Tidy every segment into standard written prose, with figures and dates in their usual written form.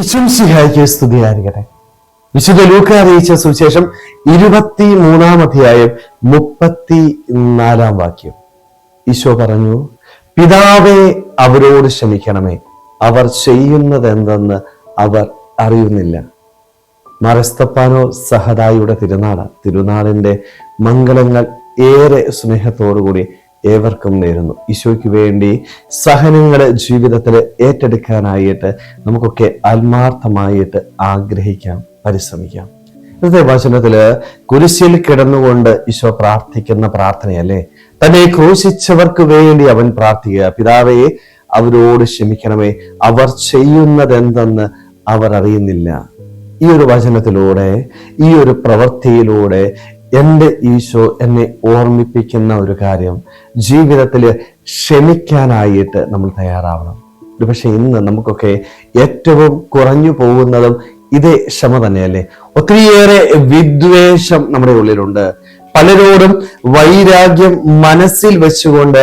ഈശോമിശിഹായ്ക്ക് സ്തുതിയായിരിക്കട്ടെ. വിശുദ്ധ ലൂക്ക അറിയിച്ച സുവിശേഷം 23-ാം അധ്യായം 34-ാം വാക്യം. ഈശോ പറഞ്ഞു, പിതാവേ അവരോട് ക്ഷമിക്കണമേ, അവർ ചെയ്യുന്നതെന്തെന്ന് അവർ അറിയുന്നില്ല. മാർസ്തപ്പാനോ സഹദായിയുടെ തിരുനാളിന്റെ മംഗളങ്ങൾ ഏറെ സ്നേഹത്തോടുകൂടി ഏവർക്കും നേരുന്നു. ഈശോയ്ക്ക് വേണ്ടി സഹനങ്ങളെ ജീവിതത്തിൽ ഏറ്റെടുക്കാനായിട്ട് നമുക്കൊക്കെ ആത്മാർത്ഥമായിട്ട് ആഗ്രഹിക്കാം, പരിശ്രമിക്കാം. ഇന്നത്തെ വചനത്തില് കുരിശിൽ കിടന്നുകൊണ്ട് ഈശോ പ്രാർത്ഥിക്കുന്ന പ്രാർത്ഥനയല്ലേ, തന്നെ ക്രൂശിച്ചവർക്ക് വേണ്ടി അവൻ പ്രാർത്ഥിക്കുക. പിതാവേ അവരോട് ക്ഷമിക്കണമേ, അവർ ചെയ്യുന്നതെന്തെന്ന് അവർ അറിയുന്നില്ല. ഈ ഒരു വചനത്തിലൂടെ, ഈ ഒരു പ്രവൃത്തിയിലൂടെ എൻ്റെ ഈശോ എന്നെ ഓർമ്മിപ്പിക്കുന്ന ഒരു കാര്യം, ജീവിതത്തിൽ ക്ഷമിക്കാനായിട്ട് നമ്മൾ തയ്യാറാവണം. പക്ഷെ ഇന്ന് നമുക്കൊക്കെ ഏറ്റവും കുറഞ്ഞു പോകുന്നതും ഇതേ ക്ഷമ തന്നെയല്ലേ. ഒത്തിരിയേറെ വിദ്വേഷം നമ്മുടെ ഉള്ളിലുണ്ട്. പലരോടും വൈരാഗ്യം മനസ്സിൽ വെച്ചുകൊണ്ട്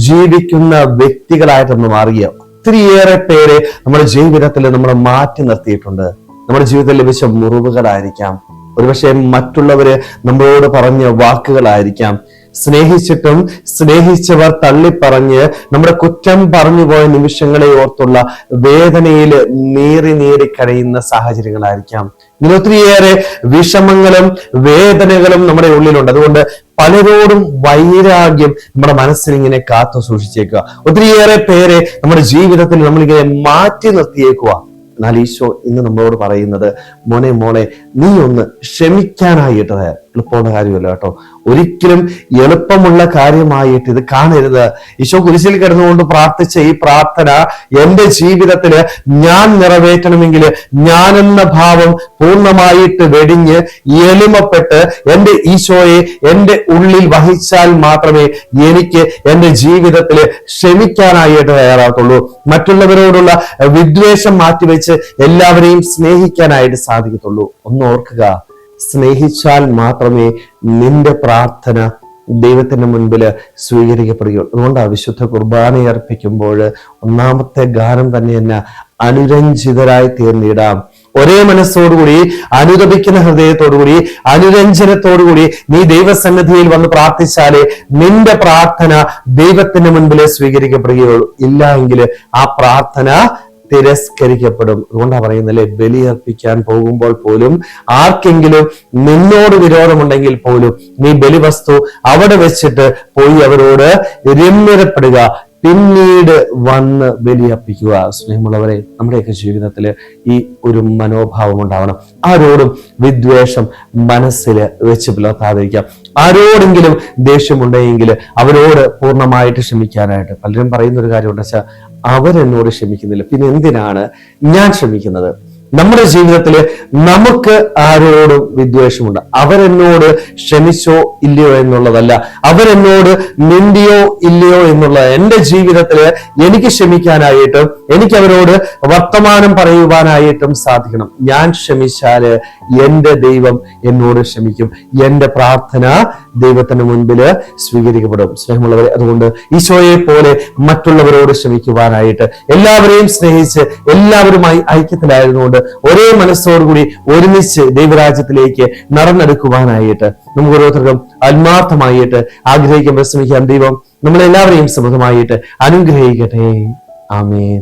ജീവിക്കുന്ന വ്യക്തികളായിട്ട് നമ്മൾ മാറിയ ഒത്തിരിയേറെ പേരെ നമ്മുടെ ജീവിതത്തിൽ നമ്മൾ മാറ്റി നിർത്തിയിട്ടുണ്ട്. നമ്മുടെ ജീവിതത്തിൽ ലഭിച്ച മുറിവുകളായിരിക്കാം, ഒരുപക്ഷെ മറ്റുള്ളവര് നമ്മളോട് പറഞ്ഞ വാക്കുകളായിരിക്കാം, സ്നേഹിച്ചിട്ടും സ്നേഹിച്ചവർ തള്ളിപ്പറഞ്ഞ് നമ്മുടെ കുറ്റം പറഞ്ഞു പോയ നിമിഷങ്ങളെ ഓർത്തുള്ള വേദനയിൽ നീറി കരയുന്ന സാഹചര്യങ്ങളായിരിക്കാം. ഇങ്ങനെ ഒത്തിരിയേറെ വിഷമങ്ങളും വേദനകളും നമ്മുടെ ഉള്ളിലുണ്ട്. അതുകൊണ്ട് പലരോടും വൈരാഗ്യം നമ്മുടെ മനസ്സിൽ ഇങ്ങനെ കാത്തു സൂക്ഷിച്ചേക്കുക. ഒത്തിരിയേറെ പേരെ നമ്മുടെ ജീവിതത്തിൽ നമ്മളിങ്ങനെ മാറ്റി നിർത്തിയേക്കുക. എന്നാൽ ഈശോ ഇന്ന് നമ്മളോട് പറയുന്നത്, മോനെ നീ ഒന്ന് ക്ഷമിക്കാനായിട്ട്. എളുപ്പമുള്ള കാര്യമല്ല കേട്ടോ, ഒരിക്കലും എളുപ്പമുള്ള കാര്യമായിട്ട് ഇത് കാണരുത്. ഈശോ കുരിശിൽ കിടന്നുകൊണ്ട് പ്രാർത്ഥിച്ച ഈ പ്രാർത്ഥന എന്റെ ജീവിതത്തില് ഞാൻ നിറവേറ്റണമെങ്കിൽ ഞാനെന്ന ഭാവം പൂർണ്ണമായിട്ട് വെടിഞ്ഞ് എളിമപ്പെട്ട് എന്റെ ഈശോയെ എന്റെ ഉള്ളിൽ വഹിച്ചാൽ മാത്രമേ എനിക്ക് എന്റെ ജീവിതത്തില് ക്ഷമിക്കാനായിട്ട് തയ്യാറാകത്തുള്ളൂ. മറ്റുള്ളവരോടുള്ള വിദ്വേഷം മാറ്റിവെച്ച് എല്ലാവരെയും സ്നേഹിക്കാനായിട്ട് സാധിക്കത്തുള്ളൂ. ഒന്ന് ഓർക്കുക, സ്നേഹിച്ചാൽ മാത്രമേ നിന്റെ പ്രാർത്ഥന ദൈവത്തിന്റെ മുൻപിൽ സ്വീകരിക്കപ്പെടുകയുള്ളൂ. അതുകൊണ്ടാണ് വിശുദ്ധ കുർബാന അർപ്പിക്കുമ്പോൾ ഒന്നാമത്തെ ഗാനം തന്നെ എന്നെ അനുരഞ്ജിതരായി തീർന്നിടാം. ഒരേ മനസ്സോടുകൂടി, അനുതപിക്കുന്ന ഹൃദയത്തോടുകൂടി, അനുരഞ്ജനത്തോടുകൂടി നീ ദൈവസന്നിധിയിൽ വന്ന് പ്രാർത്ഥിച്ചാലേ നിന്റെ പ്രാർത്ഥന ദൈവത്തിന്റെ മുൻപിൽ സ്വീകരിക്കപ്പെടുകയുള്ളൂ. ഇല്ല എങ്കിൽ ആ പ്രാർത്ഥന തിരസ്കരിക്കപ്പെടും. അതുകൊണ്ടാ പറയുന്നല്ലേ, ബലിയർപ്പിക്കാൻ പോകുമ്പോൾ പോലും ആർക്കെങ്കിലും നിന്നോട് വിരോധമുണ്ടെങ്കിൽ പോലും നീ ബലിവസ്തു അവിടെ വെച്ചിട്ട് പോയി അവരോട് രമ്യതപ്പെടുക, പിന്നീട് വന്ന് ബലിയർപ്പിക്കുക. സ്നേഹമുള്ളവരെ, നമ്മുടെയൊക്കെ ജീവിതത്തിൽ ഈ ഒരു മനോഭാവം ഉണ്ടാവണം. ആരോടും വിദ്വേഷം മനസ്സിൽ വെച്ച് പുലർത്താതിരിക്കാം. ആരോടെങ്കിലും ദേഷ്യമുണ്ടെങ്കിൽ അവരോട് പൂർണ്ണമായിട്ട് ക്ഷമിക്കാനായിട്ട്. പലരും പറയുന്ന ഒരു കാര്യമുണ്ട്, വെച്ചാൽ അവരെന്നോട് ക്ഷമിക്കുന്നില്ല, പിന്നെ എന്തിനാണ് ഞാൻ ക്ഷമിക്കുന്നത്? നമ്മുടെ ജീവിതത്തിൽ നമുക്ക് ആരോടും വിദ്വേഷമുണ്ട്. അവരെന്നോട് ക്ഷമിച്ചോ ഇല്ലയോ എന്നുള്ളതല്ല, അവരെന്നോട് മിണ്ടിയോ ഇല്ലയോ എന്നുള്ളത്. എൻ്റെ ജീവിതത്തിൽ എനിക്ക് ക്ഷമിക്കാനായിട്ടും എനിക്ക് അവരോട് വർത്തമാനം പറയുവാനായിട്ടും സാധിക്കണം. ഞാൻ ക്ഷമിച്ചാല് എൻ്റെ ദൈവം എന്നോട് ക്ഷമിക്കും. എൻ്റെ പ്രാർത്ഥന ദൈവത്തിന് മുൻപിൽ സ്വീകരിക്കപ്പെടും. സ്നേഹമുള്ളവരെ, അതുകൊണ്ട് ഈശോയെ പോലെ മറ്റുള്ളവരോട് ക്ഷമിക്കുവാനായിട്ട്, എല്ലാവരെയും സ്നേഹിച്ച് എല്ലാവരുമായി ഐക്യത്തിലായിരുന്നുകൊണ്ട് ഒരേ മനസ്സോടുകൂടി ഒരുമിച്ച് ദൈവരാജ്യത്തിലേക്ക് നടന്നെടുക്കുവാനായിട്ട് നമുക്ക് ഓരോരുത്തർക്കും ആത്മാർത്ഥമായിട്ട് ആഗ്രഹിക്കാൻ പരിശ്രമിക്കാൻ ദൈവം നമ്മളെല്ലാവരെയും സമൃദ്ധമായിട്ട് അനുഗ്രഹിക്കട്ടെ. ആമേൻ.